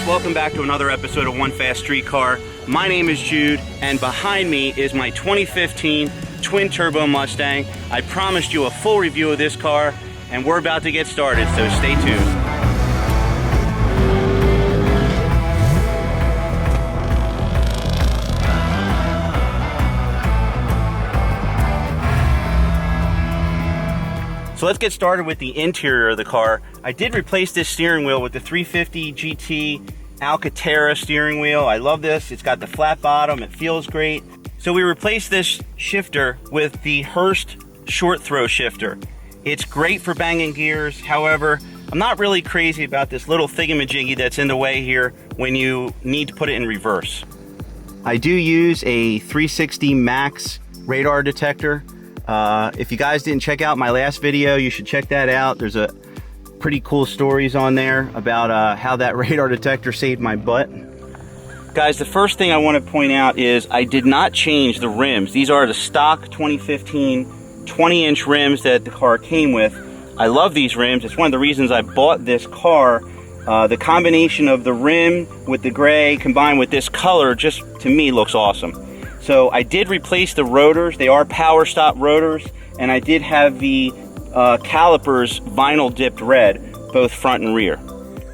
Welcome back to another episode of One Fast Street Car. My name is Jude, and behind me is my 2015 twin turbo Mustang. I promised you a full review of this car, and we're about to get started, so stay tuned. So let's get started with the interior of the car. I did replace this steering wheel with the 350 GT Alcantara steering wheel. I love this. It's got the flat bottom. It feels great. So we replaced this shifter with the Hurst short throw shifter. It's great for banging gears. However, I'm not really crazy about this little thingamajiggy that's in the way here when you need to put it in reverse. I do use a 360 Max radar detector. If you guys didn't check out my last video, you should check that out. There's a pretty cool stories on there about how that radar detector saved my butt. Guys, the first thing I want to point out is I did not change the rims. These are the stock 2015 20-inch rims that the car came with. I love these rims. It's one of the reasons I bought this car. The combination of the rim with the gray combined with this color just, to me, looks awesome. So I did replace the rotors. They are power stop rotors, and I did have the calipers vinyl dipped red, both front and rear.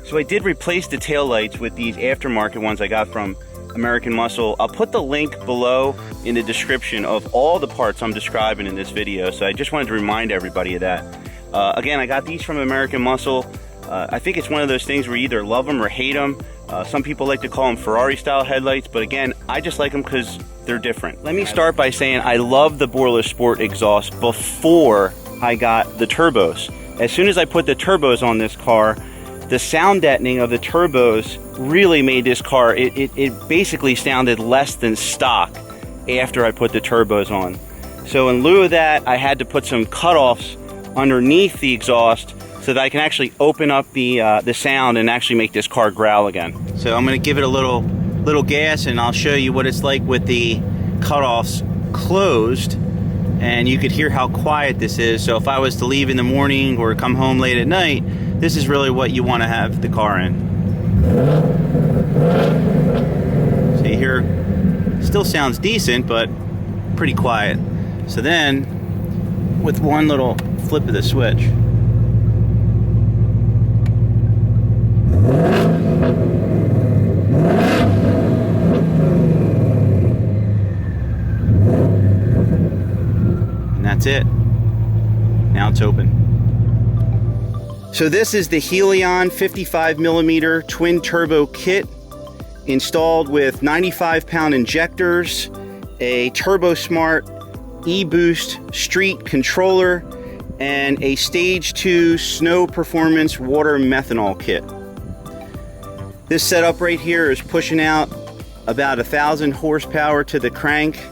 So I did replace the taillights with these aftermarket ones I got from American Muscle. I'll put the link below in the description of all the parts I'm describing in this video, so I just wanted to remind everybody of that. Again, I got these from American Muscle. I think it's one of those things where you either love them or hate them. Some people like to call them Ferrari style headlights, but again, I just like them because they're different. Let me start by saying I love the Borla Sport exhaust before I got the turbos. As soon as I put the turbos on this car, the sound deadening of the turbos really made this car, it basically sounded less than stock after I put the turbos on. So in lieu of that, I had to put some cutoffs underneath the exhaust so that I can actually open up the sound and actually make this car growl again. So I'm gonna give it a little gas, and I'll show you what it's like with the cutoffs closed, and you could hear how quiet this is. So if I was to leave in the morning or come home late at night, this is really what you want to have the car in. So you hear, still sounds decent, but pretty quiet. So then, with one little flip of the switch, that's it. Now it's open. So this is the Hellion 55mm twin turbo kit, installed with 95-pound injectors, a Turbo Smart e-boost street controller, and a stage 2 snow performance water methanol kit. This setup right here is pushing out about 1,000 horsepower to the crank,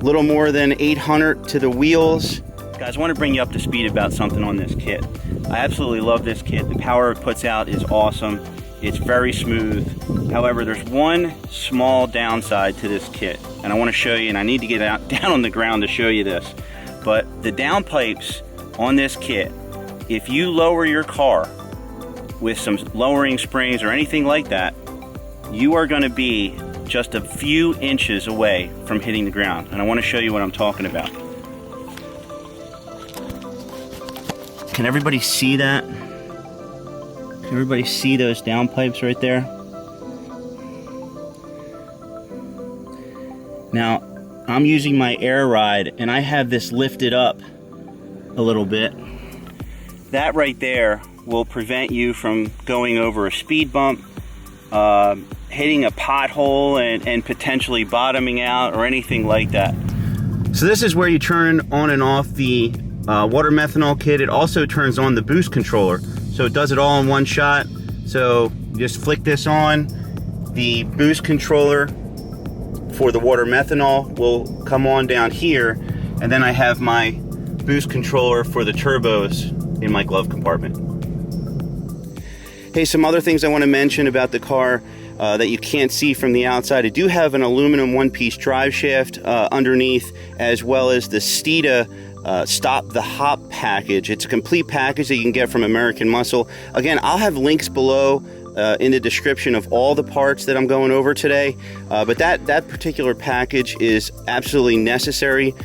little more than 800 to the wheels. Guys, I want to bring you up to speed about something on this kit. I absolutely love this kit. The power it puts out is awesome. It's very smooth. However, there's one small downside to this kit, and I want to show you, and I need to get down on the ground to show you this. But the downpipes on this kit, if you lower your car with some lowering springs or anything like that, you are going to be just a few inches away from hitting the ground. And I want to show you what I'm talking about. Can everybody see that? Can everybody see those downpipes right there? Now, I'm using my air ride, and I have this lifted up a little bit. That right there will prevent you from going over a speed bump, hitting a pothole, and potentially bottoming out or anything like that. So this is where you turn on and off the water methanol kit. It also turns on the boost controller, so it does it all in one shot. So you just flick this on, the boost controller for the water methanol will come on down here, and then I have my boost controller for the turbos in my glove compartment. Hey, some other things I want to mention about the car that you can't see from the outside. I do have an aluminum one-piece drive shaft underneath, as well as the Steeda Stop the Hop package. It's a complete package that you can get from American Muscle. Again, I'll have links below in the description of all the parts that I'm going over today, but that particular package is absolutely necessary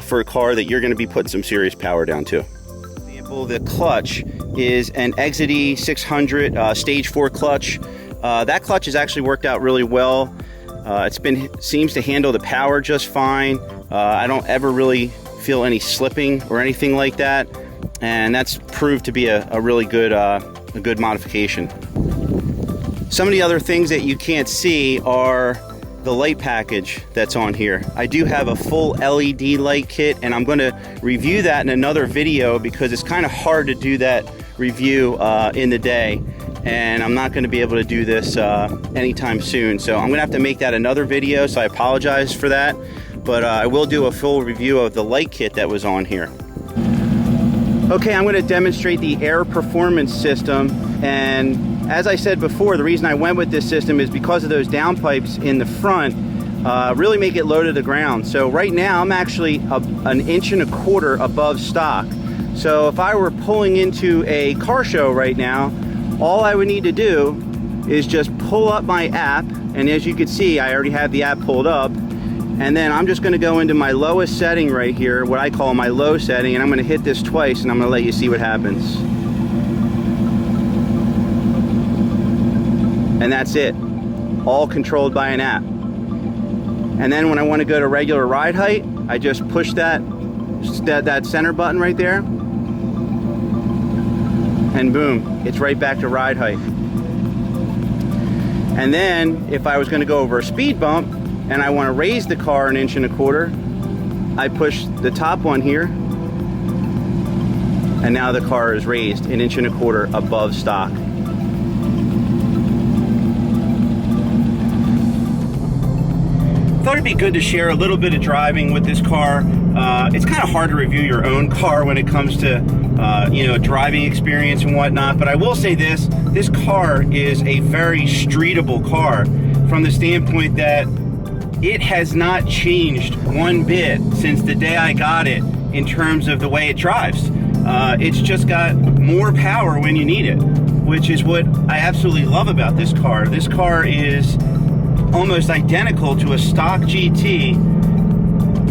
for a car that you're going to be putting some serious power down to. For example, the clutch is an Exedy 600 stage 4 clutch. That clutch has actually worked out really well. Seems to handle the power just fine. I don't ever really feel any slipping or anything like that, and that's proved to be a really good modification. Some of the other things that you can't see are the light package that's on here. I do have a full LED light kit, and I'm going to review that in another video because it's kind of hard to do that review in the day, and I'm not going to be able to do this anytime soon. So I'm going to have to make that another video, so I apologize for that. But I will do a full review of the light kit that was on here. Okay, I'm going to demonstrate the air performance system, and as I said before, the reason I went with this system is because of those downpipes in the front really make it low to the ground. So right now I'm actually an 1.25 inches above stock. So if I were pulling into a car show right now, all I would need to do is just pull up my app, and as you can see, I already have the app pulled up, and then I'm just going to go into my lowest setting right here, what I call my low setting, and I'm going to hit this twice, and I'm going to let you see what happens. And that's it, all controlled by an app. And then when I want to go to regular ride height, I just push that center button right there, and boom, it's right back to ride height. And then if I was going to go over a speed bump and I want to raise the car 1.25 inches, I push the top one here, and now the car is raised 1.25 inches above stock. Thought it'd be good to share a little bit of driving with this car. It's kind of hard to review your own car when it comes to driving experience and whatnot, but I will say this car is a very streetable car from the standpoint that it has not changed one bit since the day I got it in terms of the way it drives. It's just got more power when you need it, which is what I absolutely love about this car. This car is almost identical to a stock GT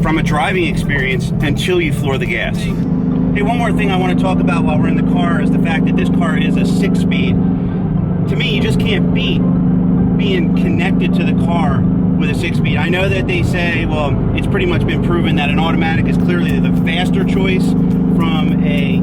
from a driving experience until you floor the gas. Hey, one more thing I want to talk about while we're in the car is the fact that this car is a 6-speed. To me, you just can't beat being connected to the car with a 6-speed. I know that they say, well, it's pretty much been proven that an automatic is clearly the faster choice from a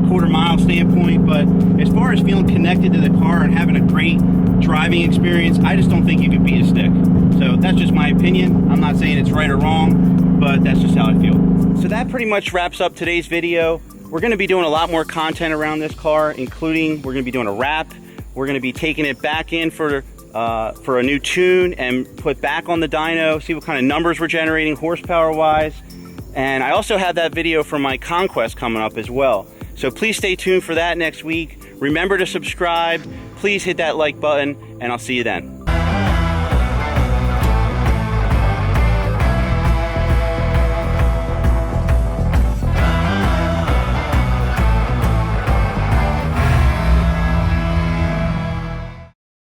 quarter-mile standpoint, but as far as feeling connected to the car and having a great driving experience, I just don't think you can beat a stick. So that's just my opinion. I'm not saying it's right or wrong, but that's just how I feel. So that pretty much wraps up today's video. We're going to be doing a lot more content around this car, including we're going to be doing a wrap. We're going to be taking it back in for a new tune and put back on the dyno, see what kind of numbers we're generating horsepower wise. And I also have that video for my Conquest coming up as well. So please stay tuned for that next week. Remember to subscribe, please hit that like button, and I'll see you then.